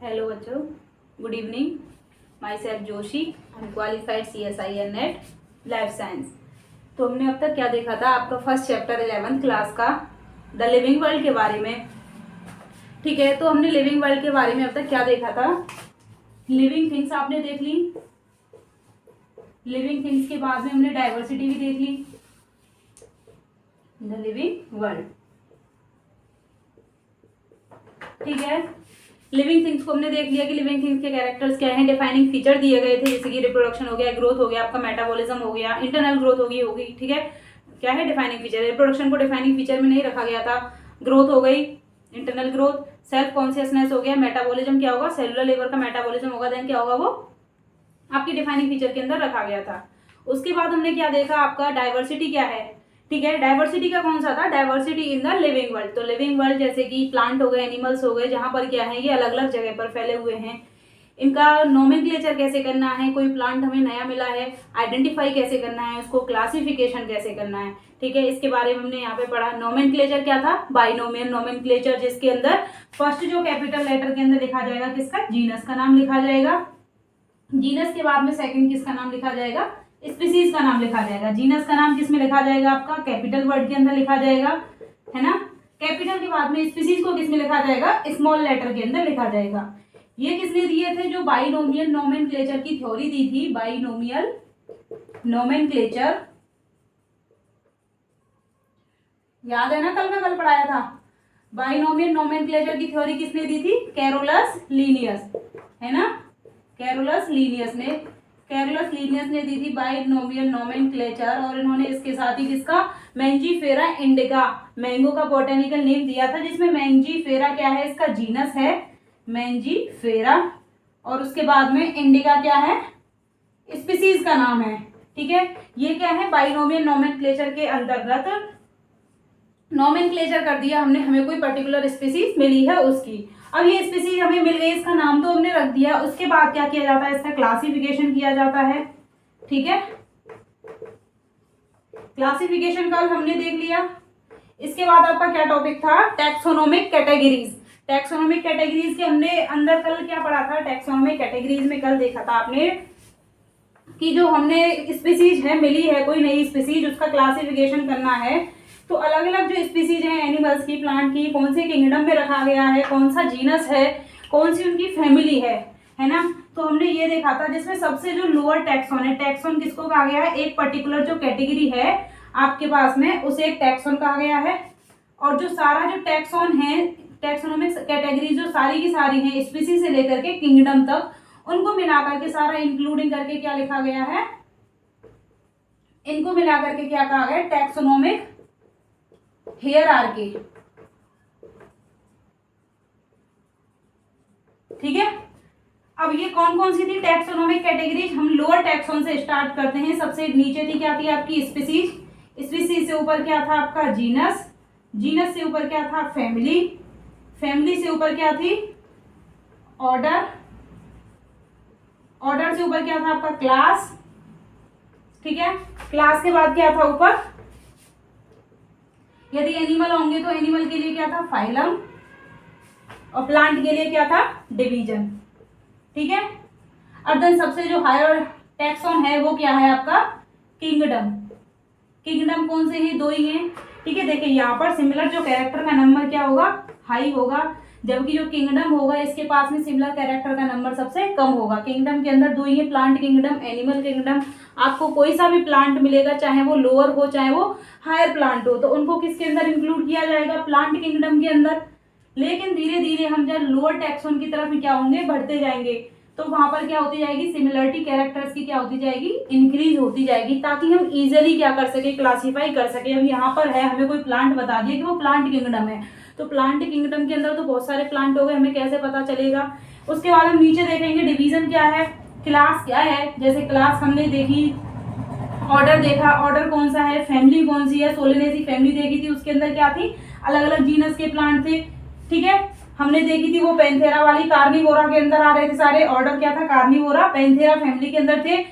Hello बच्चों, good evening. My self Joshi, I am qualified CSIR net life science. तो हमने अब तक क्या देखा था? आपका फर्स्ट चैप्टर 11th क्लास का द लिविंग वर्ल्ड के बारे में। ठीक है, तो हमने लिविंग वर्ल्ड के बारे में अब तक क्या देखा था? लिविंग थिंग्स आपने देख ली। लिविंग थिंग्स के बाद में हमने डाइवर्सिटी भी देख ली, द लिविंग वर्ल्ड। ठीक है, लिविंग थिंग्स को हमने देख लिया कि लिविंग थिंग्स के कैरेक्टर्स क्या हैं, डिफाइनिंग फीचर दिए गए थे, जैसे कि रिप्रोडक्शन हो गया, ग्रोथ हो गया, आपका मेटाबॉलिज्म हो गया, इंटरनल ग्रोथ होगी। ठीक है, क्या है डिफाइनिंग फीचर? रिप्रोडक्शन को डिफाइनिंग फीचर में नहीं रखा गया था। ग्रोथ हो गई, इंटरनल ग्रोथ, सेल्फ कॉन्शियसनेस हो गया, मेटाबॉलिज्म क्या होगा, सेलुलर लेवल का मेटाबॉलिज्म होगा, देन क्या होगा, वो आपकी डिफाइनिंग फीचर के अंदर रखा गया था। उसके बाद हमने क्या देखा? आपका डाइवर्सिटी क्या है। ठीक है, डाइवर्सिटी का कौन सा था? Diversity in the living world. तो लिविंग वर्ल्ड जैसे कि प्लांट हो गए, एनिमल्स हो गए, जहां पर क्या है, ये अलग अलग जगह पर फैले हुए हैं। इनका नोमेनक्लेचर कैसे करना है, कोई प्लांट हमें नया मिला है, आइडेंटिफाई कैसे करना है, उसको क्लासिफिकेशन कैसे करना है। ठीक है, इसके बारे में हमने यहाँ पे पढ़ा। नोमेनक्लेचर क्या था? बाइनोमियल नोमेनक्लेचर, जिसके अंदर फर्स्ट जो कैपिटल लेटर के अंदर लिखा जाएगा किसका? जीनस का नाम लिखा जाएगा। जीनस के बाद में सेकंड किसका नाम लिखा जाएगा? स्पीसीज का नाम लिखा जाएगा। जीनस का नाम किसमें लिखा जाएगा? आपका कैपिटल वर्ड के अंदर लिखा जाएगा, है ना। कैपिटल के बाद में स्पीसीज को किसमें लिखा जाएगा? स्मॉल लेटर के अंदर लिखा जाएगा। ये किसने दिए थे? जो बाइनोमियल नोमेनक्लेचर की थ्योरी दी थी, बाइनोमियल नोमेनक्लेचर, याद है ना, कल पढ़ाया था। बाइनोमियल नोमेनक्लेचर की थ्योरी किसने दी थी? कैरोलस लीनियस, है ना। कैरोलस लीनियस ने दी थी बाइनोमियल नोमेनक्लेचर, और इन्होंने इसके साथ ही किसका? मैंजीफेरा इंडिका, मैंगो का बोटेनिकल नेम दिया था, जिसमें मैंजीफेरा क्या है? इसका जीनस है मैंजीफेरा, और उसके बाद में इंडिका क्या है? स्पीसीज का नाम है। ठीक है, ये क्या है? बाइनोमियल नोमेनक्लेचर के अंतर्गत नोमेनक्लेचर कर दिया हमने, हमें कोई पर्टिकुलर स्पीसीज मिली है उसकी। अब ये स्पीसीज हमें मिल गई, इसका नाम तो हमने रख दिया। उसके बाद क्या किया जाता है? इसका क्लासिफिकेशन किया जाता है। ठीक है, क्लासिफिकेशन कल हमने देख लिया। इसके बाद आपका क्या टॉपिक था? Taxonomic categories. टैक्सोनोमिक कैटेगरीज के हमने अंदर कल क्या पढ़ा था? टैक्सोनोमिक कैटेगरीज में कल देखा था आपने कि जो हमने स्पीसीज है, मिली है कोई नई स्पीसीज, उसका क्लासिफिकेशन करना है। तो अलग अलग जो स्पीसीज हैं एनिमल्स की, प्लांट की, कौन से किंगडम में रखा गया है, कौन सा जीनस है, कौन सी उनकी फैमिली है ना। तो हमने ये देखा था, जिसमें सबसे जो लोअर टैक्सॉन है, टैक्सॉन किसको कहा गया है? एक पर्टिकुलर जो कैटेगरी है आपके पास में, उसे एक टैक्सॉन कहा गया है। और जो सारा जो टैक्सॉन है, टैक्सोनोमिक कैटेगरी जो सारी की सारी है, स्पीसीज से लेकर के किंगडम तक, उनको मिलाकर के सारा इंक्लूडिंग करके क्या लिखा गया है? इनको मिलाकर के क्या कहा गया? Taxonomic hierarchy. ठीक है, अब ये कौन कौन सी थी टैक्सोनोमिक कैटेगरीज? हम लोअर टैक्सोन से स्टार्ट करते हैं। सबसे नीचे थी क्या थी आपकी? स्पीसीज। स्पीसीज से ऊपर क्या था आपका? जीनस। जीनस से ऊपर क्या था? फैमिली। फैमिली से ऊपर क्या थी? ऑर्डर। ऑर्डर से ऊपर क्या था आपका? क्लास। ठीक है, क्लास के बाद क्या था ऊपर? यदि एनिमल होंगे तो एनिमल के लिए क्या था? फाइलम, और प्लांट के लिए क्या था? डिवीजन। ठीक है, अब देन सबसे जो हायर टैक्सॉन है वो क्या है आपका? किंगडम। किंगडम कौन से हैं? दो ही हैं। ठीक है, देखिए यहाँ पर सिमिलर जो कैरेक्टर का नंबर क्या होगा? हाई होगा, जबकि जो किंगडम होगा इसके पास में सिमिलर कैरेक्टर का नंबर सबसे कम होगा। किंगडम के अंदर दो ही है, प्लांट किंगडम, एनिमल किंगडम। आपको कोई सा भी प्लांट मिलेगा, चाहे वो लोअर हो चाहे वो हायर प्लांट हो, तो उनको किसके अंदर इंक्लूड किया जाएगा? प्लांट किंगडम के अंदर। लेकिन धीरे धीरे हम जब लोअर टैक्सोन की तरफ क्या होंगे? बढ़ते जाएंगे, तो वहां पर क्या होती जाएगी? सिमिलरिटी कैरेक्टर्स की क्या होती जाएगी? इंक्रीज होती जाएगी, ताकि हम इजिली क्या कर सके? क्लासीफाई कर सके। अब यहाँ पर है, हमें कोई प्लांट बता दिया कि वो प्लांट किंगडम है, तो प्लांट किंगडम के अंदर तो बहुत सारे प्लांट हो गए, हमें कैसे पता चलेगा? उसके बाद हम नीचे देखेंगे डिवीजन क्या है, क्लास क्या है। जैसे क्लास हमने देखी, ऑर्डर देखा, ऑर्डर कौन सा है, फैमिली कौन सी है, सोलेनेसी फैमिली देखी थी, उसके अंदर क्या थी? अलग अलग जीनस के प्लांट थे। ठीक है, हमने देखी थी वो पैंथेरा वाली, कार्निवोरा के अंदर आ रहे थे सारे। ऑर्डर क्या था? कार्निवोरा। पैंथेरा फैमिली के अंदर थे,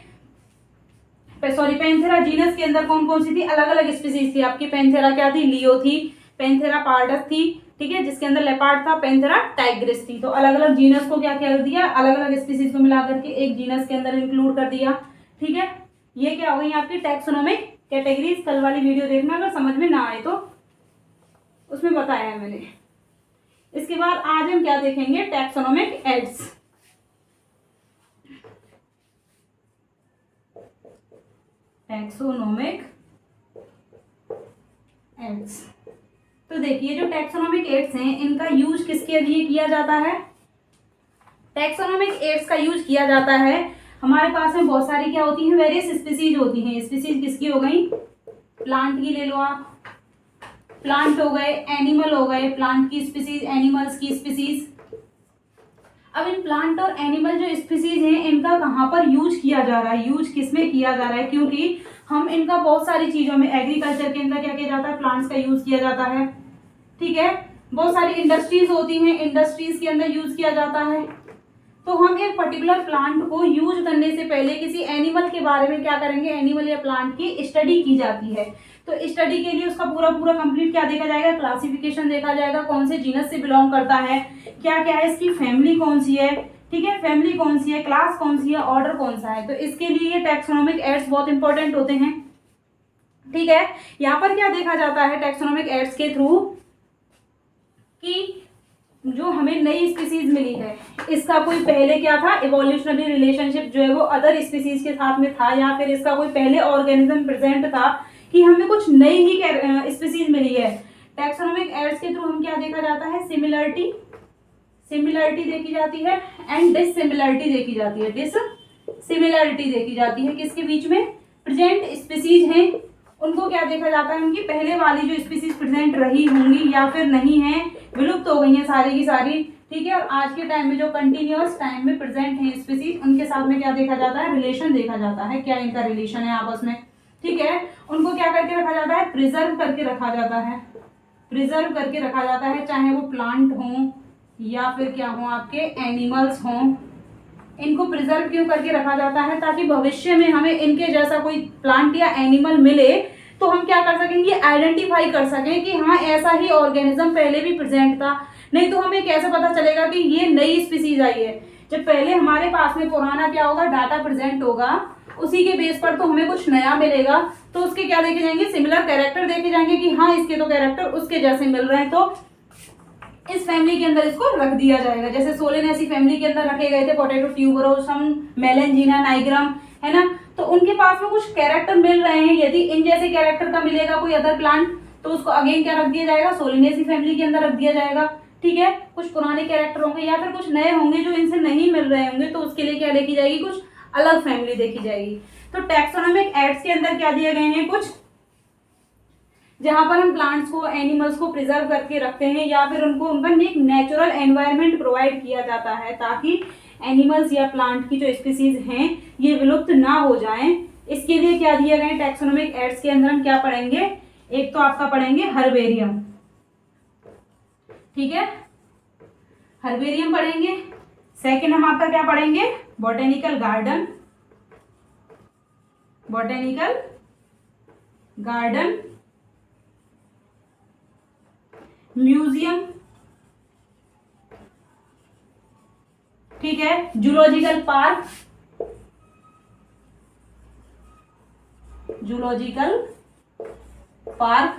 सॉरी पैंथेरा जीनस के अंदर कौन कौन सी थी? अलग अलग स्पीसीज थी आपकी। पैंथेरा क्या थी? लियो थी। पैंथेरा पार्डस थी, ठीक है, जिसके अंदर लेपार्ड था, पैंथेरा टाइग्रिस थी। तो अलग अलग जीनस को क्या कर दिया, अलग अलग स्पीसीज को मिला करके एक जीनस के अंदर इंक्लूड कर दिया, ठीक है। ये क्या हो गई आपकी टैक्सोनॉमिक कैटेगरीज। कल वाली वीडियो देखना अगर समझ में ना आए तो, उसमें बताया है मैंने। इसके बाद आज हम क्या देखेंगे, टैक्सोनॉमिक एड्स। Taxonomic ads. तो देखिए जो टैक्सोनॉमिक एड्स हैं इनका यूज किसके लिए किया जाता है। टैक्सोनॉमिक एड्स का यूज किया जाता है, हमारे पास में बहुत सारी क्या होती हैं, वेरियस स्पीसीज होती हैं। स्पीसीज किसकी हो गई, प्लांट की ले लो आप, प्लांट हो गए, एनिमल हो गए, प्लांट की स्पीसीज, एनिमल्स की स्पीसीज। अब इन प्लांट और एनिमल जो स्पीसीज हैं इनका कहाँ पर यूज किया जा रहा है, यूज किसमें किया जा रहा है, क्योंकि हम इनका बहुत सारी चीजों में, एग्रीकल्चर के अंदर क्या किया जाता है, प्लांट्स का यूज किया जाता है, ठीक है। बहुत सारी इंडस्ट्रीज होती हैं, इंडस्ट्रीज के अंदर यूज किया जाता है। तो हम एक पर्टिकुलर प्लांट को यूज करने से पहले किसी एनिमल के बारे में क्या करेंगे, एनिमल या प्लांट की स्टडी की जाती है। तो स्टडी के लिए उसका पूरा पूरा कंप्लीट क्या देखा जाएगा, क्लासिफिकेशन देखा जाएगा, कौन से जीनस से बिलोंग करता है, क्या क्या है, इसकी फैमिली कौन सी है, ठीक है, फैमिली कौन सी है, क्लास कौन सी है, ऑर्डर कौन सा है। तो इसके लिए ये टैक्सोनॉमिक एड्स बहुत इंपॉर्टेंट होते हैं, ठीक है। यहाँ पर क्या देखा जाता है टैक्सोनॉमिक एड्स के थ्रू कि जो हमें नई स्पीसीज मिली है इसका कोई पहले क्या था, इवोल्यूशनरी रिलेशनशिप जो है वो अदर स्पीसीज के साथ में था, या फिर इसका कोई पहले ऑर्गेनिज्म प्रेजेंट था कि हमें कुछ नई ही स्पीसीज मिली है। टैक्सोनॉमिक एड्स के थ्रू हम क्या देखा जाता है, सिमिलरिटी, सिमिलरिटी देखी जाती है एंड डिससिमिलरिटी देखी जाती है, डिससिमिलरिटी देखी जाती है किसके बीच में, प्रेजेंट स्पीसीज हैं उनको क्या देखा जाता है, उनकी पहले वाली जो स्पीसीज प्रेजेंट रही होंगी या फिर नहीं है, विलुप्त हो गई हैं सारी की सारी, ठीक है। और आज के टाइम में जो कंटिन्यूअस टाइम में प्रेजेंट है स्पीसीज, उनके साथ में क्या देखा जाता है, रिलेशन देखा जाता है, क्या इनका रिलेशन है आपस में, ठीक है। उनको क्या करके रखा जाता है, प्रिजर्व करके रखा जाता है, प्रिजर्व करके रखा जाता है, चाहे वो प्लांट हों या फिर क्या हो आपके एनिमल्स हों। इनको प्रिजर्व क्यों करके रखा जाता है, ताकि भविष्य में हमें इनके जैसा कोई प्लांट या एनिमल मिले तो हम क्या कर सकेंगे, आइडेंटिफाई कर सकें कि हाँ ऐसा ही ऑर्गेनिज्म पहले भी प्रेजेंट था। नहीं तो हमें कैसे पता चलेगा कि ये नई स्पीसीज आई है, जब पहले हमारे पास में पुराना क्या होगा, डाटा प्रेजेंट होगा, उसी के बेस पर तो हमें कुछ नया मिलेगा। तो उसके क्या देखे जाएंगे, सिमिलर कैरेक्टर देखे जाएंगे कि हाँ इसके तो कैरेक्टर उसके जैसे मिल रहे हैं, तो इस फैमिली के अंदर इसको रख दिया जाएगा। जैसे सोलेनेसी फैमिली के अंदर रखे गए थे पोटैटो ट्यूबरोसम, मेलेंजिना, नाइग्राम, है ना। तो उनके पास में कुछ कैरेक्टर मिल रहे हैं, यदि इन जैसे कैरेक्टर का मिलेगा कोई अदर प्लांट तो उसको अगेन क्या रख दिया जाएगा, सोलेनेसी फैमिली के अंदर रख दिया जाएगा, ठीक है। कुछ पुराने कैरेक्टर होंगे या फिर कुछ नए होंगे जो इनसे नहीं मिल रहे होंगे, तो उसके लिए क्या देखी जाएगी, कुछ अलग फैमिली देखी जाएगी। तो टैक्सोनॉमिक एड्स के अंदर क्या दिए गए हैं, कुछ जहां पर हम प्लांट्स को, एनिमल्स को प्रिजर्व करके रखते हैं या फिर उनको उनका एक नेचुरल एनवायरनमेंट प्रोवाइड किया जाता है, ताकि एनिमल्स या प्लांट की जो स्पीसीज हैं ये विलुप्त ना हो जाएं। इसके लिए क्या दिया गया टैक्सोनॉमिक एड्स के अंदर हम क्या पढ़ेंगे, एक तो आपका पढ़ेंगे हर्बेरियम, ठीक है, हर्बेरियम पढ़ेंगे। सेकंड हम आपका क्या पढ़ेंगे, botanical garden, botanical garden, museum, ठीक है, zoological park, zoological park,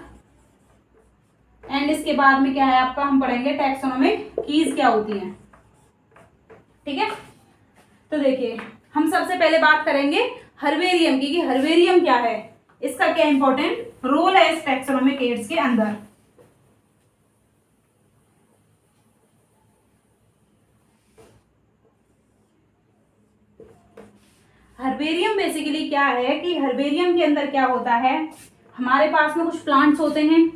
and इसके बाद में क्या है आपका, हम पढ़ेंगे टैक्सोनॉमिक कीज क्या होती हैं, ठीक है। तो देखिए हम सबसे पहले बात करेंगे हर्बेरियम की, कि हर्बेरियम क्या है, इसका क्या इंपॉर्टेंट रोल है इस टैक्सोनॉमिक एड्स के अंदर। हर्बेरियम बेसिकली क्या है कि हर्बेरियम के अंदर क्या होता है, हमारे पास में कुछ प्लांट्स होते हैं,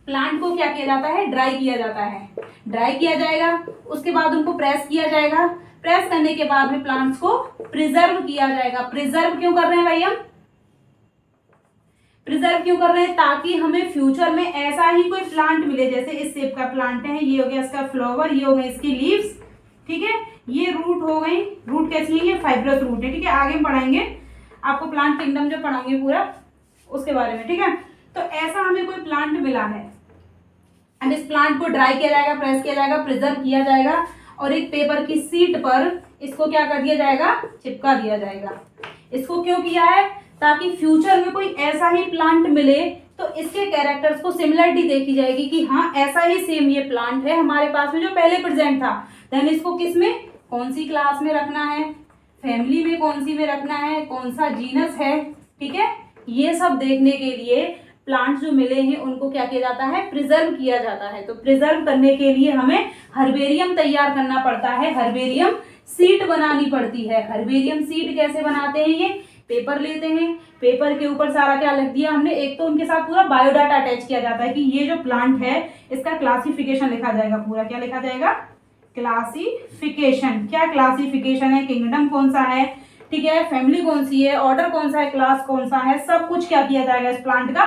प्लांट को क्या किया जाता है, ड्राई किया जाता है, ड्राई किया जाएगा, उसके बाद उनको प्रेस किया जाएगा, प्रेस करने के बाद में प्लांट्स को प्रिजर्व किया जाएगा। प्रिजर्व क्यों कर रहे हैं भाई हम, प्रिजर्व क्यों कर रहे हैं, ताकि हमें फ्यूचर में ऐसा ही कोई प्लांट मिले, जैसे इस शेप का प्लांट है, ये हो गया इसका फ्लावर, ये हो गए इसकी लीव्स, ठीक है, ये रूट हो गई, रूट कैसी है, ये फाइब्रस रूट है, ठीक है। आगे हम पढ़ाएंगे आपको प्लांट किंगडम जो पढ़ाऊंगे पूरा उसके बारे में, ठीक है। तो ऐसा हमें कोई प्लांट मिला है, अब इस प्लांट को ड्राई किया जाएगा, प्रेस किया जाएगा, प्रिजर्व किया जाएगा और एक पेपर की शीट पर इसको क्या कर दिया जाएगा, चिपका दिया जाएगा। इसको क्यों किया है, ताकि फ्यूचर में कोई ऐसा ही प्लांट मिले तो इसके कैरेक्टर्स को सिमिलरिटी देखी जाएगी कि हाँ ऐसा ही सेम ये प्लांट है हमारे पास में जो पहले प्रेजेंट था। देन इसको किस में, कौन सी क्लास में रखना है, फैमिली में कौन सी में रखना है, कौन सा जीनस है, ठीक है। ये सब देखने के लिए प्लांट्स जो मिले हैं उनको क्या किया जाता है, प्रिजर्व किया जाता है। तो प्रिजर्व करने के लिए हमें हर्बेरियम तैयार करना पड़ता है, हर्बेरियम सीट बनानी पड़ती है। हर्बेरियम सीट कैसे बनाते हैं, ये पेपर लेते हैं, पेपर के ऊपर सारा क्या लिख दिया हमने, एक तो उनके साथ पूरा बायोडाटा अटैच किया जाता है कि ये जो प्लांट है इसका क्लासिफिकेशन लिखा जाएगा, पूरा क्या लिखा जाएगा, क्लासिफिकेशन। क्या क्लासिफिकेशन है, किंगडम कौन सा है, ठीक है, फैमिली कौन सी है, ऑर्डर कौन सा है, क्लास कौन सा है, सब कुछ क्या किया जाएगा, इस प्लांट का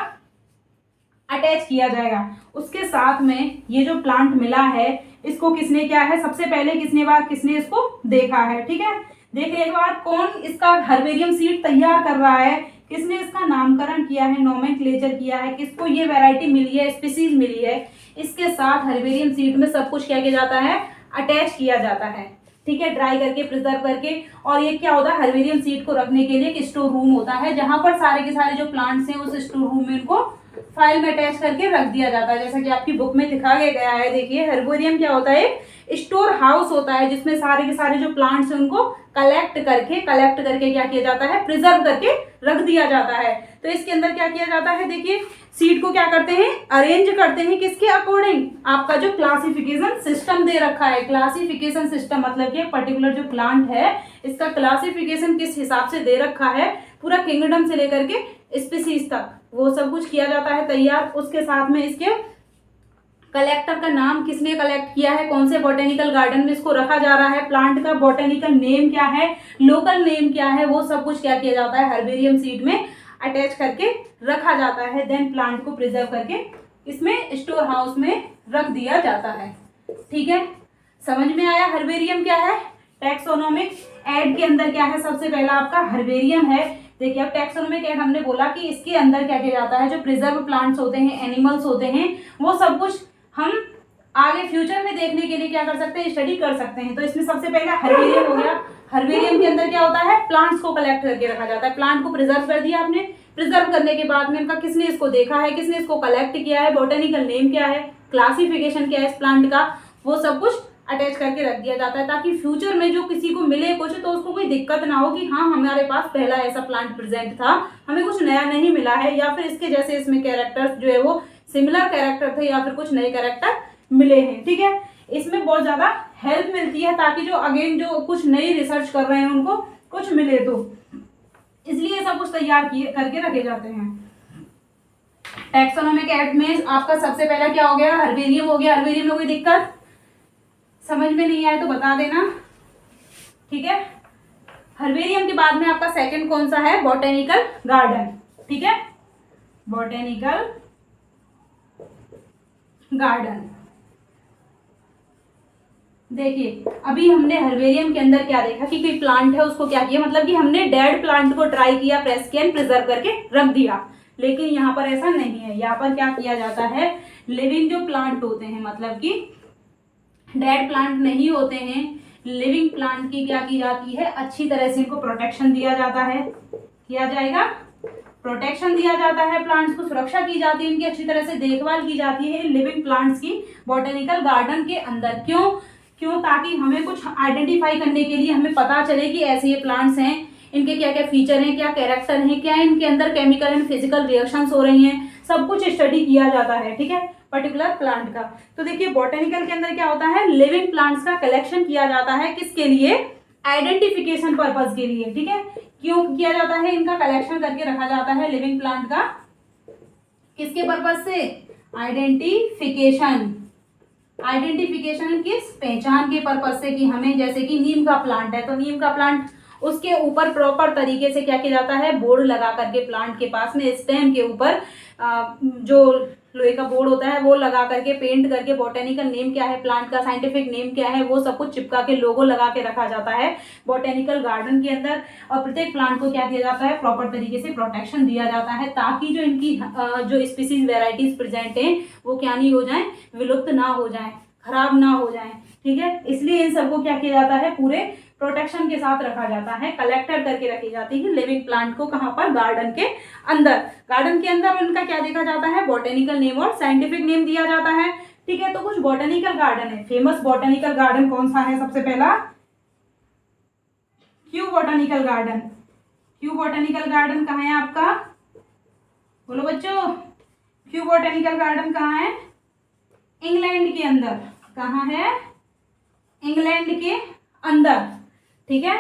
अटैच किया जाएगा। उसके साथ में ये जो प्लांट मिला है इसको किसने क्या है, सबसे पहले किसने इसको देखा है, ठीक है। देखने के बाद कौन इसका हर्बेरियम सीड तैयार कर रहा है, किसने इसका नामकरण किया है, नोमेनक्लेचर किया है, किसको ये वैरायटी मिली है, स्पीसीज मिली है, इसके साथ हर्बेरियम सीड में सब कुछ क्या किया जाता है, अटैच किया जाता है, ठीक है, ड्राई करके, प्रिजर्व करके। और ये क्या होता है, हर्बेरियम सीड को रखने के लिए एक स्टोर रूम होता है जहां पर सारे के सारे जो प्लांट्स हैं उस स्टोर रूम में इनको फाइल में अटैच करके रख दिया जाता है। जैसा कि आपकी बुक में दिखा गया है, देखिए हर्बेरियम क्या होता है, स्टोर हाउस होता है जिसमें सारे के सारे जो प्लांट्स हैं उनको कलेक्ट करके क्या किया जाता है, प्रिजर्व करके रख दिया जाता है। तो इसके अंदर क्या किया जाता है, देखिए सीड को क्या करते हैं, अरेंज करते हैं किसके अकॉर्डिंग, आपका जो क्लासिफिकेशन सिस्टम दे रखा है। क्लासिफिकेशन सिस्टम मतलब कि पर्टिकुलर जो प्लांट है इसका क्लासिफिकेशन किस हिसाब से दे रखा है, पूरा किंगडम से लेकर के स्पीसीज तक वो सब कुछ किया जाता है तैयार। उसके साथ में इसके कलेक्टर का नाम किसने कलेक्ट किया है, कौन से बॉटेनिकल गार्डन में इसको रखा जा रहा है, प्लांट का बॉटेनिकल नेम क्या है, लोकल नेम क्या है, वो सब कुछ क्या किया जाता है, हर्बेरियम सीड में अटैच करके रखा जाता है। देन प्लांट को प्रिजर्व करके इसमें स्टोर हाउस में रख दिया जाता है, ठीक है। समझ में आया हर्बेरियम क्या है। टैक्सोनोमिक ऐड के अंदर क्या है, सबसे पहला आपका हर्बेरियम है। देखिए अब टैक्सोनोमिक ऐड हमने बोला कि इसके अंदर क्या किया जाता है, जो प्रिजर्व प्लांट्स होते हैं, एनिमल्स होते हैं, वो सब कुछ हम आगे फ्यूचर में देखने के लिए क्या कर सकते हैं, स्टडी कर सकते हैं। तो इसमें सबसे पहला हर्बेरियम हो गया। हर्बेरियम के अंदर क्या होता है, प्लांट्स को कलेक्ट करके रखा जाता है। प्लांट को प्रिजर्व कर दिया आपने, प्रिजर्व करने के बाद में इनका किसने इसको देखा है, किसने इसको कलेक्ट किया है, बॉटेनिकल नेम क्या है, क्लासिफिकेशन क्या है इस प्लांट का, वो सब कुछ अटैच करके रख दिया जाता है ताकि फ्यूचर में जो किसी को मिले कुछ तो उसको कोई दिक्कत ना हो कि हाँ हमारे पास पहला ऐसा प्लांट प्रेजेंट था, हमें कुछ नया नहीं मिला है, या फिर इसके जैसे इसमें कैरेक्टर्स जो है वो सिमिलर कैरेक्टर थे या फिर कुछ नए कैरेक्टर मिले हैं, ठीक है। इसमें बहुत ज्यादा हेल्प मिलती है ताकि जो अगेन जो कुछ नई रिसर्च कर रहे हैं उनको कुछ मिले, तो इसलिए सब कुछ तैयार किए करके रखे जाते हैं। टैक्सोनोमिक एक्ट में आपका सबसे पहला क्या हो गया, हर्बेरियम हो गया। हर्बेरियम में कोई दिक्कत समझ में नहीं आए तो बता देना, ठीक है। हर्बेरियम के बाद में आपका सेकंड कौन सा है, बॉटेनिकल गार्डन, ठीक है, बॉटेनिकल गार्डन। देखिए अभी हमने हर्बेरियम के अंदर क्या देखा कि कोई प्लांट है उसको क्या किया, मतलब कि हमने डेड प्लांट को ड्राई किया, प्रेस किया, प्रिजर्व करके रख दिया। लेकिन यहाँ पर ऐसा नहीं है, यहाँ पर क्या किया जाता है, लिविंग जो प्लांट होते हैं, मतलब कि डेड प्लांट नहीं होते हैं, लिविंग प्लांट की क्या की जाती है, अच्छी तरह से इनको प्रोटेक्शन दिया जाता है, किया जाएगा, प्रोटेक्शन दिया जाता है, प्लांट्स को सुरक्षा की जाती है, इनकी अच्छी तरह से देखभाल की जाती है लिविंग प्लांट्स की बॉटेनिकल गार्डन के अंदर। क्यों ताकि हमें कुछ आइडेंटिफाई करने के लिए हमें पता चले कि ऐसे ये प्लांट्स हैं, इनके क्या क्या फीचर हैं, क्या कैरेक्टर हैं, क्या इनके अंदर केमिकल एंड फिजिकल रिएक्शंस हो रही हैं, सब कुछ स्टडी किया जाता है, ठीक है, पर्टिकुलर प्लांट का। तो देखिए बॉटेनिकल के अंदर क्या होता है, लिविंग प्लांट्स का कलेक्शन किया जाता है, किसके लिए, आइडेंटिफिकेशन पर्पज के लिए, ठीक है। क्यों किया जाता है, इनका कलेक्शन करके रखा जाता है लिविंग प्लांट का, किसके पर्पज से, आइडेंटिफिकेशन किस, पहचान के पर्पज से, कि हमें जैसे कि नीम का प्लांट है तो नीम का प्लांट उसके ऊपर प्रॉपर तरीके से क्या किया जाता है, बोर्ड लगा करके प्लांट के पास में स्टेम के ऊपर जो लोहे का बोर्ड होता है वो लगा करके पेंट करके बॉटेनिकल नेम क्या है, प्लांट का साइंटिफिक नेम क्या है, वो सब कुछ चिपका के लोगो लगा के रखा जाता है बॉटेनिकल गार्डन के अंदर। और प्रत्येक प्लांट को क्या किया जाता है, प्रॉपर तरीके से प्रोटेक्शन दिया जाता है ताकि जो इनकी जो स्पीसीज वेराइटीज प्रेजेंट हैं वो क्या नहीं हो जाए, विलुप्त ना हो जाए, खराब ना हो जाए। ठीक है, इसलिए इन सबको क्या किया जाता है, पूरे प्रोटेक्शन के साथ रखा जाता है, कलेक्टर करके रखी जाती है लिविंग प्लांट को। कहाँ पर, गार्डन के अंदर। गार्डन के अंदर उनका क्या देखा जाता है, बॉटेनिकल नेम और साइंटिफिक नेम दिया जाता है। ठीक है, तो कुछ बॉटेनिकल गार्डन है। फेमस बॉटेनिकल गार्डन कौन सा है, सबसे पहला Q botanical garden. Q botanical garden कहाँ है आपका, बोलो बच्चों, क्यू बॉटेनिकल गार्डन कहाँ है, इंग्लैंड के अंदर। कहाँ है, इंग्लैंड के अंदर। ठीक है,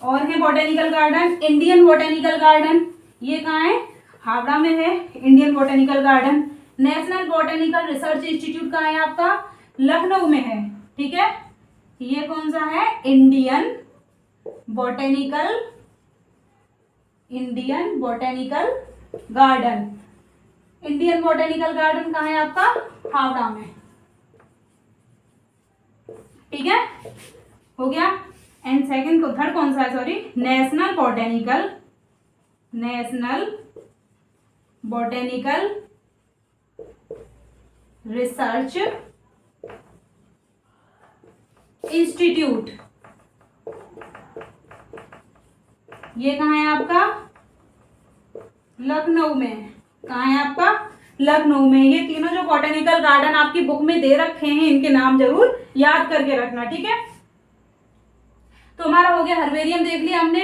और है botanical garden Indian botanical garden, ये कहाँ है, हावड़ा में है Indian botanical garden. National botanical research institute कहाँ है आपका, लखनऊ में है। ठीक है, ये कौन सा है, Indian botanical garden. Indian botanical garden कहाँ है आपका, हावड़ा में। ठीक है, हो गया। एंड सेकंड को थर्ड कौन सा है, sorry, national botanical research institute, ये कहाँ है आपका, लखनऊ में। कहाँ है आपका, लखनऊ में। ये तीनों जो बॉटेनिकल गार्डन आपकी बुक में दे रखे हैं, इनके नाम जरूर याद करके रखना। ठीक है, तो हमारा हो गया हर्बेरियम देख लिया हमने,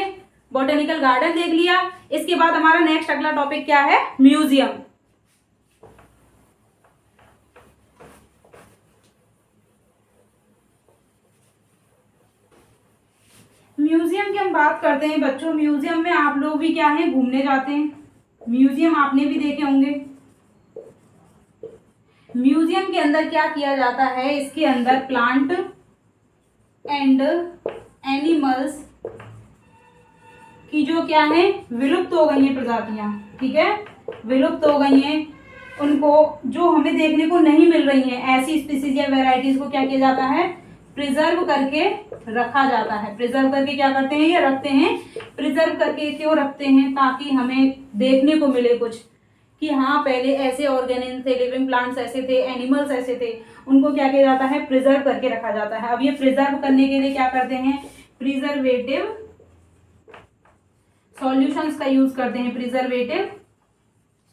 बॉटेनिकल गार्डन देख लिया। इसके बाद हमारा नेक्स्ट अगला टॉपिक क्या है, म्यूजियम। म्यूजियम की हम बात करते हैं बच्चों। म्यूजियम में आप लोग भी क्या है, घूमने जाते हैं। म्यूजियम आपने भी देखे होंगे। म्यूजियम के अंदर क्या किया जाता है, इसके अंदर प्लांट एंड एनिमल्स की जो क्या है, विलुप्त हो गई हैं प्रजातियां। ठीक है, विलुप्त हो गई हैं, उनको जो हमें देखने को नहीं मिल रही हैं, ऐसी स्पीसीज या वेराइटीज को क्या किया जाता है, प्रिजर्व करके रखा जाता है। प्रिजर्व करके क्या करते हैं, ये रखते हैं। प्रिजर्व करके क्यों रखते हैं, ताकि हमें देखने को मिले कुछ, कि हाँ पहले ऐसे ऑर्गेनिज्म थे, लिविंग प्लांट्स ऐसे थे, एनिमल्स ऐसे थे, उनको क्या किया जाता है, प्रिजर्व करके रखा जाता है। अब ये प्रिजर्व करने के लिए क्या करते हैं, प्रिजर्वेटिव सॉल्यूशंस का यूज करते हैं, प्रिजर्वेटिव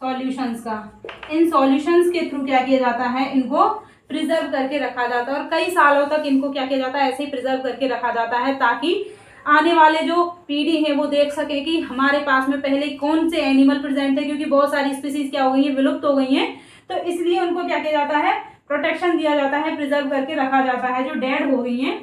सॉल्यूशंस का। इन सॉल्यूशंस के थ्रू क्या किया जाता है, इनको प्रिजर्व करके रखा जाता है, और कई सालों तक इनको क्या किया जाता है, ऐसे ही प्रिजर्व करके रखा जाता है, ताकि आने वाले जो पीढ़ी है वो देख सके कि हमारे पास में पहले कौन से एनिमल प्रेजेंट थे, क्योंकि बहुत सारी स्पीसीज क्या हो गई है, विलुप्त हो गई हैं। तो इसलिए उनको क्या किया जाता है, प्रोटेक्शन दिया जाता है, प्रिजर्व करके रखा जाता है, जो डेड हो गई हैं।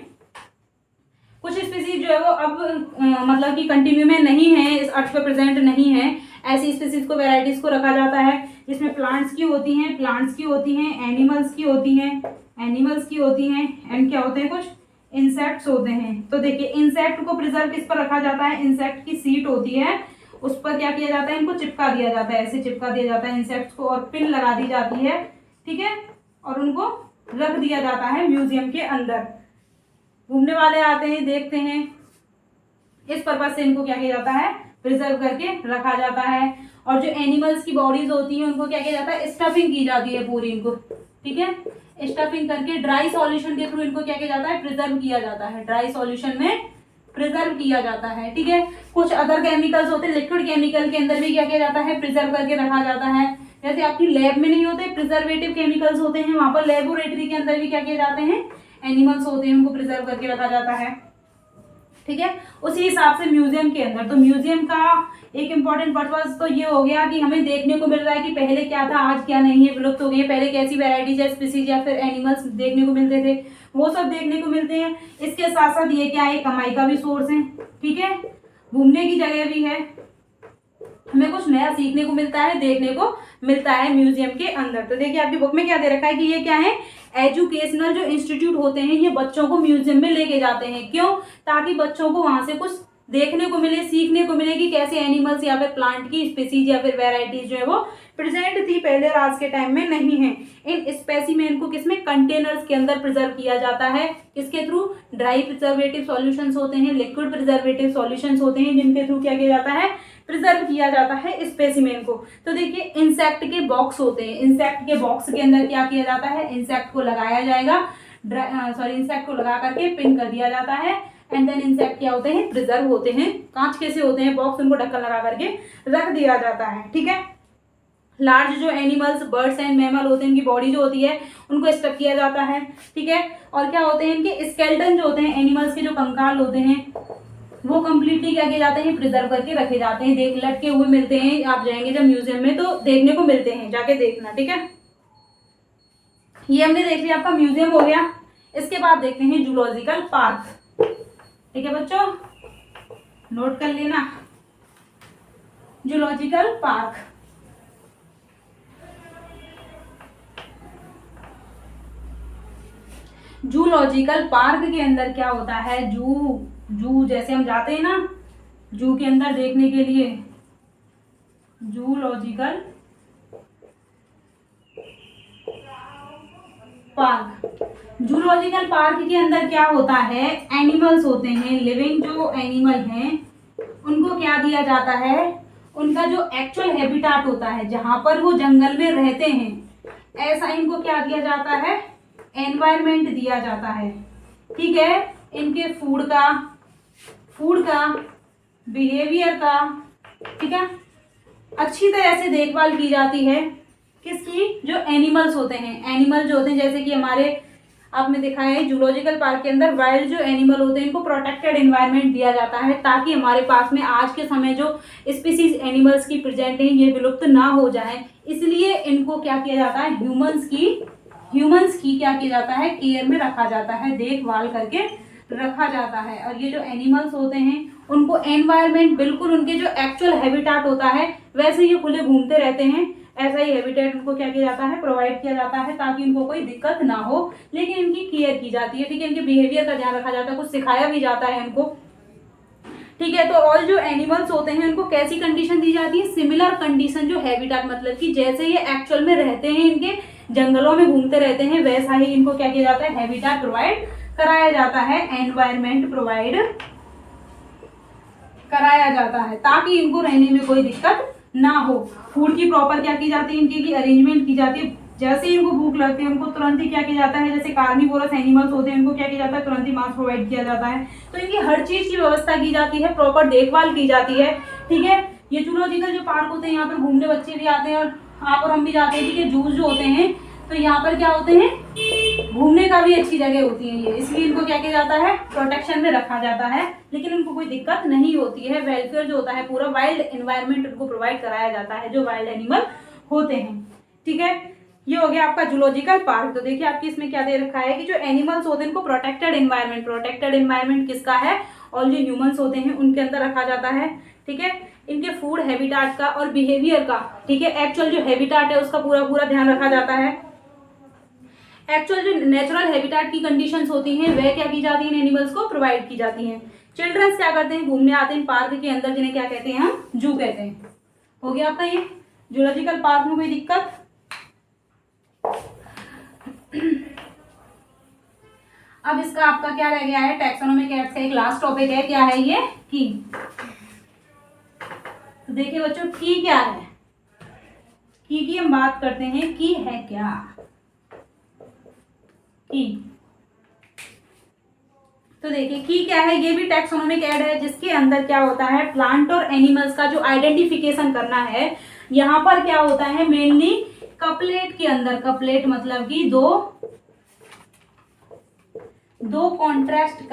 कुछ स्पीसीज जो है वो अब मतलब कि कंटिन्यू में नहीं है, इस अर्थ पे प्रेजेंट नहीं है। ऐसी स्पीसीज को, वेराइटीज को रखा जाता है जिसमें प्लांट्स की होती हैं, एनिमल्स की होती हैं, एंड क्या होते हैं, कुछ इंसेक्ट्स होते हैं। तो देखिए, इंसेक्ट को प्रिजर्व किस पर रखा जाता है, इंसेक्ट की सीट होती है, उस पर क्या किया जाता है, इनको चिपका दिया जाता है, ऐसे चिपका दिया जाता है इंसेक्ट्स को, और पिन लगा दी जाती है। ठीक है, और उनको रख दिया जाता है म्यूजियम के अंदर। घूमने वाले आते हैं, देखते हैं, इस पर्पज से इनको क्या किया जाता है, प्रिजर्व करके रखा जाता है। और जो एनिमल्स की बॉडीज होती हैं, उनको क्या किया जाता है, स्टफिंग की जाती है पूरी इनको। ठीक है, स्टफिंग करके ड्राई सॉल्यूशन के थ्रू इनको क्या किया जाता है, प्रिजर्व किया जाता है, ड्राई सॉल्यूशन में प्रिजर्व किया जाता है। ठीक है, कुछ अदर केमिकल्स होते हैं, लिक्विड केमिकल के अंदर भी क्या किया जाता है, प्रिजर्व करके रखा जाता है। जैसे आपकी लैब में नहीं होते, प्रिजर्वेटिव केमिकल्स होते हैं, वहां पर लेबोरेटरी के अंदर भी क्या किए जाते हैं, एनिमल्स होते हैं, उनको प्रिजर्व करके रखा जाता है। ठीक है, उसी हिसाब से म्यूजियम के अंदर, तो म्यूजियम का एक इंपॉर्टेंट पर्पज तो ये हो गया कि हमें देखने को मिल रहा है कि पहले क्या था, आज क्या नहीं है, विलुप्त हो गई है, पहले कैसी वेराइटीज या स्पीसीज या फिर एनिमल्स देखने को मिलते थे, वो सब देखने को मिलते हैं। इसके साथ साथ ये क्या है, कमाई का भी सोर्स है। ठीक है, घूमने की जगह भी है, हमें कुछ नया सीखने को मिलता है, देखने को मिलता है म्यूजियम के अंदर। तो देखिए, आपकी बुक में क्या दे रखा है कि ये क्या है, एजुकेशनल जो इंस्टीट्यूट होते हैं, ये बच्चों को म्यूजियम में लेके जाते हैं। क्यों, ताकि बच्चों को वहां से कुछ देखने को मिले, सीखने को मिले कि कैसे एनिमल्स या फिर प्लांट की स्पीसीज या फिर वेराइटीज जो है वो प्रेजेंट थी पहले और आज के टाइम में नहीं है। इन स्पेसिमेन को किसमें, कंटेनर्स के अंदर प्रिजर्व किया जाता है, किसके थ्रू, ड्राई प्रिजर्वेटिव सॉल्यूशंस होते हैं, लिक्विड प्रिजर्वेटिव सॉल्यूशंस होते हैं, जिनके थ्रू क्या किया जाता है, प्रिजर्व किया जाता है स्पेसिमेन को। तो देखिए इंसेक्ट के बॉक्स होते हैं, इंसेक्ट के बॉक्स के अंदर क्या किया जाता है, इंसेक्ट को लगाया जाएगा, इंसेक्ट को लगा करके पिन कर दिया जाता है, एंड देन इंसेक्ट क्या होते हैं, प्रिजर्व होते हैं। कांच कैसे होते हैं बॉक्स, उनको ढक्कन लगा करके रख दिया जाता है, ठीक है। लार्ज जो एनिमल्स, बर्ड्स एंड मैमल होते हैं, इनकी बॉडी जो होती है उनको स्टफ किया जाता है, ठीक है। और क्या होते हैं, इनके स्केलेटन जो होते हैं, एनिमल्स के जो कंकाल होते हैं, वो कंप्लीटली क्या किए जाते हैं, प्रिजर्व करके रखे जाते हैं। देख लटके हुए मिलते हैं, आप जाएंगे जब म्यूजियम में तो देखने को मिलते हैं, जाके देखना, ठीक है। ये हमने देख लिया, आपका म्यूजियम हो गया। इसके बाद देखते हैं जूलॉजिकल पार्क, ठीक है बच्चों, नोट कर लेना। जूलॉजिकल पार्क, जूलॉजिकल पार्क के अंदर क्या होता है, जू जैसे हम जाते हैं ना जू के अंदर देखने के लिए, जूलॉजिकल पार्क, जूलॉजिकल पार्क के अंदर क्या होता है, एनिमल्स होते हैं, लिविंग जो एनिमल हैं उनको क्या दिया जाता है, उनका जो एक्चुअल हैबिटाट होता है, जहां पर वो जंगल में रहते हैं, ऐसा इनको क्या दिया जाता है, एनवायरमेंट दिया जाता है, ठीक है। इनके फूड का बिहेवियर का, ठीक है, अच्छी तरह से देखभाल की जाती है। किसकी, जो एनिमल्स होते हैं, एनिमल जो होते हैं जैसे कि हमारे आपने देखा है जूलॉजिकल पार्क के अंदर वाइल्ड जो एनिमल होते हैं इनको प्रोटेक्टेड एनवायरनमेंट दिया जाता है, ताकि हमारे पास में आज के समय जो स्पीसीज एनिमल्स की प्रेजेंट है ये विलुप्त ना हो जाए, इसलिए इनको क्या किया जाता है, ह्यूमंस की क्या किया जाता है, केयर में रखा जाता है, देखभाल करके रखा जाता है। और ये जो एनिमल्स होते हैं उनको एनवायरनमेंट बिल्कुल उनके जो एक्चुअल हैबिटाट होता है वैसे ये खुले घूमते रहते हैं, ऐसा ही हैबिटेट उनको क्या किया जाता है, प्रोवाइड किया जाता है, ताकि उनको कोई दिक्कत ना हो, लेकिन इनकी केयर की जाती है, ठीक है। इनके बिहेवियर का ध्यान रखा जाता है, कुछ सिखाया भी जाता है इनको, ठीक है। तो ऑल जो एनिमल्स होते हैं उनको कैसी कंडीशन दी जाती है, सिमिलर कंडीशन, जो हैबिटाट मतलब कि जैसे ये एक्चुअल में रहते हैं, इनके जंगलों में घूमते रहते हैं, वैसा ही इनको क्या किया जाता है, हैबिटाट प्रोवाइड कराया जाता है, एनवायरनमेंट प्रोवाइड कराया जाता है, ताकि इनको रहने में कोई दिक्कत ना हो। फूड की प्रॉपर क्या की जाती है, इनकी अरेंजमेंट की जाती है, जैसे इनको भूख लगती है उनको तुरंत ही क्या किया जाता है, जैसे कार्निवोरस एनिमल्स होते हैं उनको क्या किया जाता है, तुरंत ही मांस प्रोवाइड किया जाता है। तो इनकी हर चीज की व्यवस्था की जाती है, प्रॉपर देखभाल की जाती है, ठीक है। ये जूलॉजिकल जो पार्क होते हैं यहाँ पर घूमने बच्चे भी आते हैं और आप और हम भी जाते हैं, ठीक है। जूस जो होते हैं तो यहाँ पर क्या होते हैं, घूमने का भी अच्छी जगह होती है ये, इसलिए इनको क्या किया जाता है, प्रोटेक्शन में रखा जाता है, लेकिन इनको कोई दिक्कत नहीं होती है। वेलफेयर जो होता है पूरा वाइल्ड एनवायरनमेंट उनको प्रोवाइड कराया जाता है, जो वाइल्ड एनिमल होते हैं, ठीक है। ये हो गया आपका जूलॉजिकल पार्क। तो देखिए आपकी इसमें क्या दे रखा है कि जो एनिमल्स होते हैं इनको प्रोटेक्टेड एनवायरनमेंट किसका है, और जो ह्यूमंस होते हैं उनके अंदर रखा जाता है, ठीक है। इनके फूड हैबिटाट का और बिहेवियर का, ठीक है, एक्चुअल जो हैबिटाट है उसका पूरा ध्यान रखा जाता है। एक्चुअल जो नेचुरल हैबिटाट की कंडीशंस होती हैं वह क्या की जाती है, एनिमल्स को प्रोवाइड की जाती हैं। चिल्ड्रंस क्या करते हैं, घूमने आते हैं पार्क के अंदर, जिन्हें क्या कहते हैं, हम जू कहते हैं। हो गया आपका ये जूलॉजिकल पार्क में कोई दिक्कत। अब इसका आपका क्या रह गया है, टैक्सोनॉमिक एड्स का एक लास्ट टॉपिक है, क्या है ये, की। तो देखिए बच्चों की क्या है, की हम बात करते हैं, की है क्या, की। तो देखिए की क्या है, ये भी टैक्सोनॉमिक ऐड है, जिसके अंदर क्या होता है, प्लांट और एनिमल्स का जो आइडेंटिफिकेशन करना है। यहाँ पर क्या होता है, मेनली कपलेट के अंदर, कपलेट मतलब कि दो कॉन्ट्रास्ट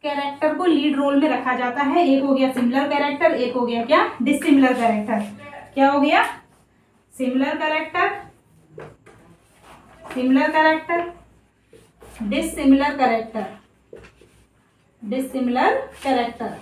कैरेक्टर को लीड रोल में रखा जाता है। एक हो गया सिमिलर कैरेक्टर, एक हो गया क्या, डिसिमिलर कैरेक्टर। क्या हो गया, सिमिलर कैरेक्टर, डिसिमिलर कैरेक्टर,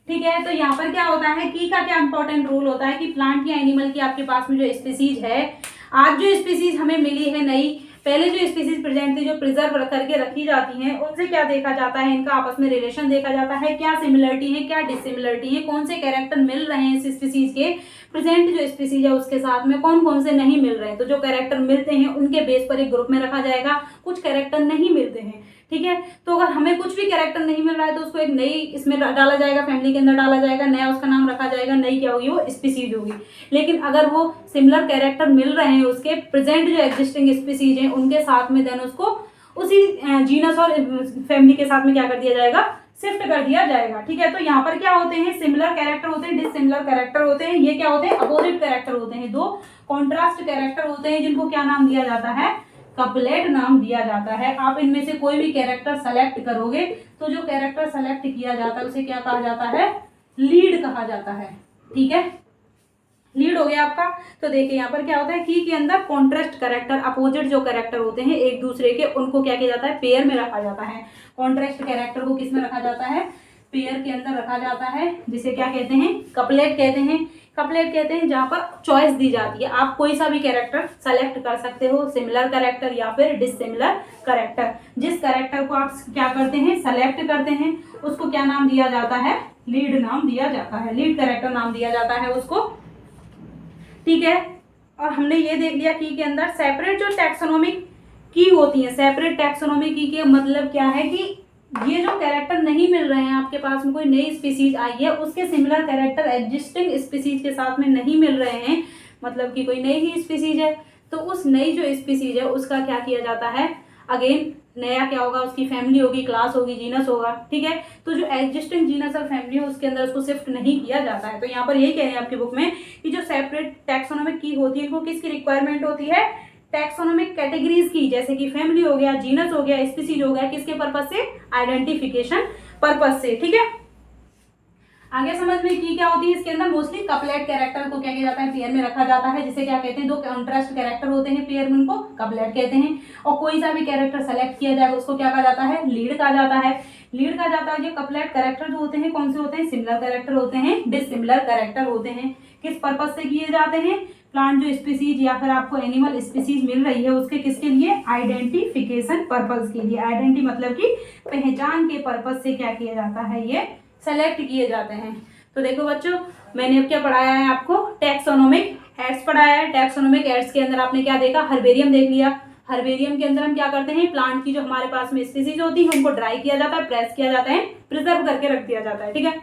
ठीक है। तो यहाँ पर क्या होता है, की का क्या इंपॉर्टेंट रोल होता है कि प्लांट या एनिमल की आपके पास में जो स्पीसीज है, आज जो स्पीसीज हमें मिली है नई, पहले जो स्पीसीज प्रेजेंट थी, जो प्रिजर्व करके रखी जाती हैं, उनसे क्या देखा जाता है, इनका आपस में रिलेशन देखा जाता है, क्या सिमिलरिटी है, क्या डिसिमिलरिटी है, कौन से कैरेक्टर मिल रहे हैं इस स्पीसीज के, प्रेजेंट जो स्पीसीज है उसके साथ में कौन कौन से नहीं मिल रहे हैं। तो जो कैरेक्टर मिलते हैं उनके बेस पर एक ग्रुप में रखा जाएगा, कुछ कैरेक्टर नहीं मिलते हैं, ठीक है। तो अगर हमें कुछ भी कैरेक्टर नहीं मिल रहा है तो उसको एक नई इसमें डाला जाएगा, फैमिली के अंदर डाला जाएगा, नया उसका नाम रखा जाएगा, नई क्या होगी, वो स्पीसीज होगी। लेकिन अगर वो सिमिलर कैरेक्टर मिल रहे हैं उसके प्रेजेंट जो एग्जिस्टिंग स्पीसीज हैं उनके साथ में, देन उसको उसी जीनस और फैमिली के साथ में क्या कर दिया जाएगा, शिफ्ट कर दिया जाएगा, ठीक है। तो यहाँ पर क्या होते हैं, सिमिलर कैरेक्टर होते हैं, डिसिमिलर कैरेक्टर होते हैं, ये क्या होते हैं, अपोजिट कैरेक्टर होते हैं, दो कॉन्ट्रास्ट कैरेक्टर होते हैं, जिनको क्या नाम दिया जाता है, कपलेट नाम दिया जाता है। आप इनमें से कोई भी कैरेक्टर सेलेक्ट करोगे तो जो कैरेक्टर सेलेक्ट किया जाता है उसे क्या कहा जाता है, लीड कहा जाता है, ठीक है। लीड हो गया आपका। तो देखिए यहाँ पर क्या होता है, की के अंदर कॉन्ट्रास्ट कैरेक्टर, अपोजिट जो कैरेक्टर होते हैं एक दूसरे के, उनको क्या किया जाता है, पेयर में रखा जाता है। कॉन्ट्रास्ट कैरेक्टर को किस में रखा जाता है, पेयर के अंदर रखा जाता है, जिसे क्या कहते हैं, कपलेट कहते हैं। कपलेट कहते हैं जहाँ पर चॉइस दी जाती है, आप कोई सा भी कैरेक्टर सेलेक्ट कर सकते हो, सिमिलर कैरेक्टर या फिर डिसिमिलर कैरेक्टर। जिस कैरेक्टर को आप क्या करते हैं, सेलेक्ट करते हैं, उसको क्या नाम दिया जाता है, लीड नाम दिया जाता है, लीड कैरेक्टर नाम दिया जाता है उसको, ठीक है। और हमने ये देख लिया की के अंदर सेपरेट जो टैक्सोनॉमिक की होती है, सेपरेट टैक्सोनॉमिक की के मतलब क्या है कि ये जो कैरेक्टर नहीं मिल रहे हैं आपके पास में, कोई नई स्पीसीज आई है उसके सिमिलर कैरेक्टर एग्जिस्टिंग स्पीसीज के साथ में नहीं मिल रहे हैं, मतलब कि कोई नई ही स्पीसीज है, तो उस नई जो स्पीसीज है उसका क्या किया जाता है, अगेन नया क्या होगा, उसकी फैमिली होगी, क्लास होगी, जीनस होगा, ठीक है। तो जो एग्जिस्टिंग जीनस और फैमिली है उसके अंदर उसको शिफ्ट नहीं किया जाता है। तो यहाँ पर यही कह रहे हैं आपकी बुक में कि जो सेपरेट टैक्सोनॉमिक की होती है, इनको किसकी रिक्वायरमेंट होती है, टैक्सोनॉमिक कैटेगरीज की, जैसे कि फैमिली हो गया, जीनस हो गया, स्पीसीज हो गया, किसके पर्पज से, आइडेंटिफिकेशन पर्पज से, ठीक है। आगे समझ में की क्या होती है, इसके अंदर मोस्टली कपलेट कैरेक्टर को क्या किया जाता है, पेयर में रखा जाता है, जिसे क्या कहते हैं, दो कॉन्ट्रास्ट कैरेक्टर होते हैं पेयर में, उनको कपलेट कहते हैं। और कोई सा भी कैरेक्टर सेलेक्ट किया जाएगा उसको क्या कहा जाता है, लीड कहा जाता है। लीड कहा जाता है। ये कपलेट कैरेक्टर जो होते हैं कौन से होते हैं, सिमिलर कैरेक्टर होते हैं, डिसिमिलर कैरेक्टर होते हैं। किस पर्पज से किए जाते हैं, प्लांट जो स्पीसीज या फिर आपको एनिमल स्पीसीज मिल रही है उसके किसके लिए, आइडेंटिफिकेशन पर्पज के लिए। आइडेंटिटी मतलब कि पहचान के पर्पज से क्या किया जाता है, ये सेलेक्ट किए जाते हैं। तो देखो बच्चों, मैंने अब क्या पढ़ाया है आपको, टैक्सोनोमिक एड्स पढ़ाया है। टैक्सोनोमिक एड्स के अंदर आपने क्या देखा, हर्बेरियम देख लिया। हर्बेरियम के अंदर हम क्या करते हैं, प्लांट की जो हमारे पास में स्पीसीज होती है उनको ड्राई किया जाता है, प्रेस किया जाता है, प्रिजर्व करके रख दिया जाता है, ठीक है।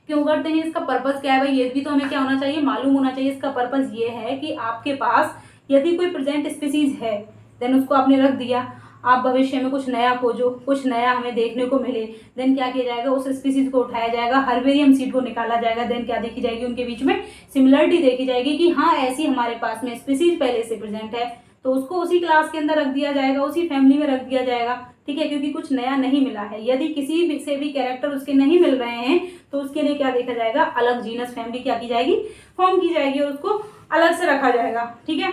क्यों करते हैं, इसका पर्पज क्या है भाई, ये भी तो हमें क्या होना चाहिए, मालूम होना चाहिए। इसका पर्पज ये है कि आपके पास यदि कोई प्रेजेंट स्पीसीज है, देन उसको आपने रख दिया, आप भविष्य में कुछ नया खोजो, कुछ नया हमें देखने को मिले, देन क्या किया जाएगा, उस स्पीसीज को उठाया जाएगा, हर्बेरियम सीड को निकाला जाएगा, देन क्या देखी जाएगी, उनके बीच में सिमिलरिटी देखी जाएगी कि हाँ ऐसी हमारे पास में स्पीसीज पहले से प्रेजेंट है, तो उसको उसी क्लास के अंदर रख दिया जाएगा, उसी फैमिली में रख दिया जाएगा, ठीक है, क्योंकि कुछ नया नहीं मिला है। यदि किसी से भी कैरेक्टर उसके नहीं मिल रहे हैं तो उसके लिए क्या देखा जाएगा, अलग जीनस फैमिली क्या की जाएगी, फॉर्म की जाएगी और उसको अलग से रखा जाएगा, ठीक है।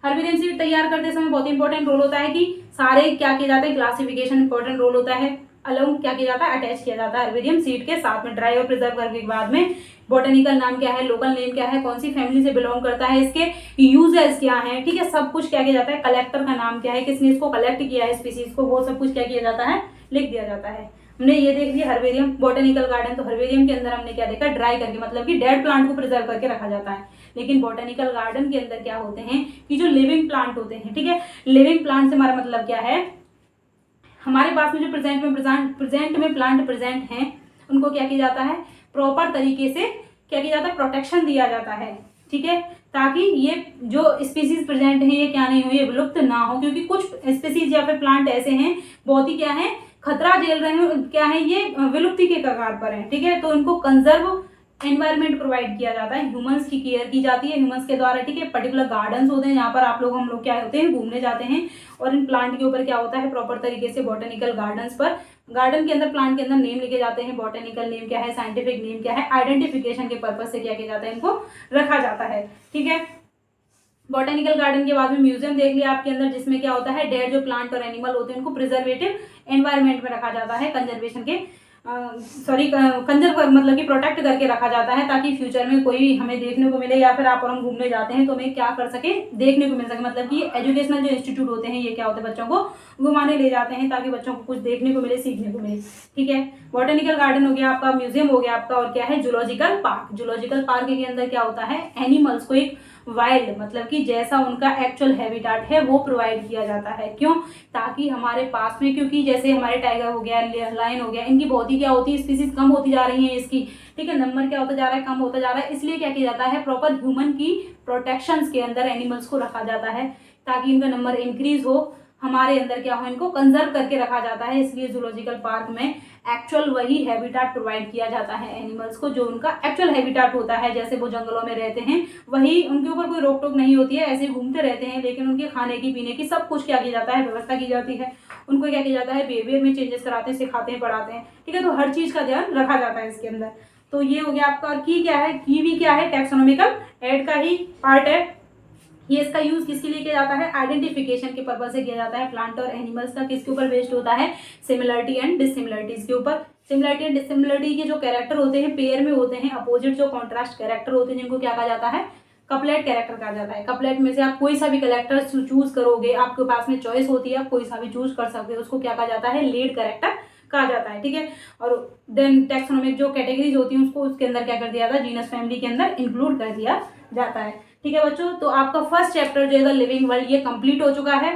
हर्बेरियम सीड तैयार करते समय बहुत इंपॉर्टेंट रोल होता है कि सारे क्या किया जाता है, क्लासिफिकेशन इंपॉर्टेंट रोल होता है, अलग क्या किया जाता है, अटैच किया जाता है हर्बेरियम सीड के साथ में, ड्राई और प्रिजर्व करने के बाद में बॉटनिकल नाम क्या है, लोकल नेम क्या है, कौन सी फैमिली से बिलोंग करता है, इसके यूजेस क्या है, ठीक है, सब कुछ क्या किया जाता है, कलेक्टर का नाम क्या है, किसने इसको कलेक्ट किया है स्पीसीज को, वो सब कुछ क्या किया जाता है, लिख दिया जाता है। हमने ये देख लिया हर्बेरियम। बॉटनिकल गार्डन, तो हर्बेरियम के अंदर हमने क्या देखा, ड्राई करके मतलब कि डेड प्लांट को प्रिजर्व करके रखा जाता है। लेकिन बॉटनिकल गार्डन के अंदर क्या होते हैं कि जो लिविंग प्लांट होते हैं, ठीक है, लिविंग प्लांट से हमारा मतलब क्या है, हमारे पास में जो प्रेजेंट में प्लांट प्रेजेंट हैं उनको क्या किया जाता है, प्रॉपर तरीके से क्या किया जाता है, प्रोटेक्शन दिया जाता है, ठीक है, ताकि ये जो स्पीसीज प्रेजेंट है ये क्या नहीं हो, ये विलुप्त ना हो, क्योंकि कुछ स्पीसीज या फिर प्लांट ऐसे हैं बहुत ही क्या है, खतरा झेल रहे हैं, क्या है, ये विलुप्ति के कगार पर है, ठीक है। तो इनको कंजर्व एनवायरनमेंट प्रोवाइड किया जाता है, ह्यूमंस की केयर की जाती है ह्यूमंस के द्वारा, ठीक है। पर्टिकुलर गार्डन्स होते हैं जहाँ पर आप लोग हम लोग क्या होते हैं, घूमने जाते हैं, और इन प्लांट के ऊपर क्या होता है, प्रॉपर तरीके से बॉटनिकल गार्डन्स पर, गार्डन के अंदर प्लांट के अंदर नेम लिखे जाते हैं, बॉटनिकल नेम क्या है, साइंटिफिक नेम क्या है, आइडेंटिफिकेशन के पर्पज से क्या किया जाता है, इनको रखा जाता है, ठीक है। बॉटनिकल गार्डन के बाद में म्यूजियम देख लिया आपके अंदर, जिसमें क्या होता है, डेड जो प्लांट और एनिमल होते हैं उनको प्रिजर्वेटिव एनवायरनमेंट में रखा जाता है, कंजर्वेशन के सॉरी कंजर्व मतलब कि प्रोटेक्ट करके रखा जाता है, ताकि फ्यूचर में कोई हमें देखने को मिले या फिर आप और हम घूमने जाते हैं तो हमें क्या कर सके, देखने को मिल सके। मतलब कि एजुकेशनल जो इंस्टीट्यूट होते हैं ये क्या होते हैं, बच्चों को घुमाने ले जाते हैं ताकि बच्चों को कुछ देखने को मिले, सीखने को मिले। ठीक है, बॉटेनिकल गार्डन हो गया आपका, म्यूजियम हो गया आपका, और क्या है जूलॉजिकल पार्क। जूलॉजिकल पार्क के अंदर क्या होता है, एनिमल्स को एक वाइल्ड मतलब कि जैसा उनका एक्चुअल हैबिटाट है वो प्रोवाइड किया जाता है। क्यों, ताकि हमारे पास में, क्योंकि जैसे हमारे टाइगर हो गया, लायन हो गया, इनकी बहुत ही क्या होती है, स्पीसीज कम होती जा रही है इसकी। ठीक है, नंबर क्या होता जा रहा है, कम होता जा रहा है। इसलिए क्या किया जाता है, प्रॉपर ह्यूमन की प्रोटेक्शंस के अंदर एनिमल्स को रखा जाता है ताकि इनका नंबर इंक्रीज हो, हमारे अंदर क्या हो, इनको कंजर्व करके रखा जाता है। इसलिए जूलॉजिकल पार्क में एक्चुअल वही हैबिटाट प्रोवाइड किया जाता है एनिमल्स को, जो उनका एक्चुअल हैबिटाट होता है। जैसे वो जंगलों में रहते हैं वही, उनके ऊपर कोई रोक टोक नहीं होती है, ऐसे घूमते रहते हैं, लेकिन उनके खाने की, पीने की सब कुछ क्या किया जाता है, व्यवस्था की जाती है। उनको क्या किया जाता है, बिहेवियर में चेंजेस कराते हैं, सिखाते हैं, पढ़ाते हैं। ठीक है, तो हर चीज़ का ध्यान रखा जाता है इसके अंदर। तो ये हो गया आपका। और की क्या है, की भी क्या है, टैक्सोनॉमिकल ऐड का ही पार्ट है। ये इसका यूज किसके लिए किया जाता है, आइडेंटिफिकेशन के पर्पज से किया जाता है। प्लांट और एनिमल्स का किसके ऊपर बेस्ड होता है, सिमिलरिटी एंड डिसिमिलरिटीज के ऊपर। सिमिलरिटी एंड डिसिमिलरिटी के जो कैरेक्टर होते हैं पेयर में होते हैं, अपोजिट जो कॉन्ट्रास्ट कैरेक्टर होते हैं जिनको क्या कहा जाता है, कपलेट कैरेक्टर कहा जाता है। कपलेट में से आप कोई सा भी कैरेक्टर चूज करोगे, आपके पास में चॉइस होती है, आप कोई सा भी चूज कर सकते हो, उसको क्या कहा जाता है, लीड कैरेक्टर कहा जाता है। ठीक है, और देन टैक्सोनॉमिक जो कैटेगरीज होती हैं उसको उसके अंदर क्या कर दिया जाता है, जीनस फैमिली के अंदर इंक्लूड कर दिया जाता है। ठीक है बच्चों, तो आपका फर्स्ट चैप्टर जो है द लिविंग वर्ल्ड ये कंप्लीट हो चुका है।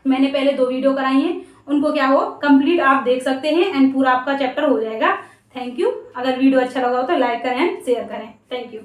मैंने पहले 2 वीडियो कराई हैं, उनको क्या हो, कंप्लीट आप देख सकते हैं एंड पूरा आपका चैप्टर हो जाएगा। Thank you. अगर वीडियो अच्छा लगा हो तो लाइक करें, शेयर करें। Thank you.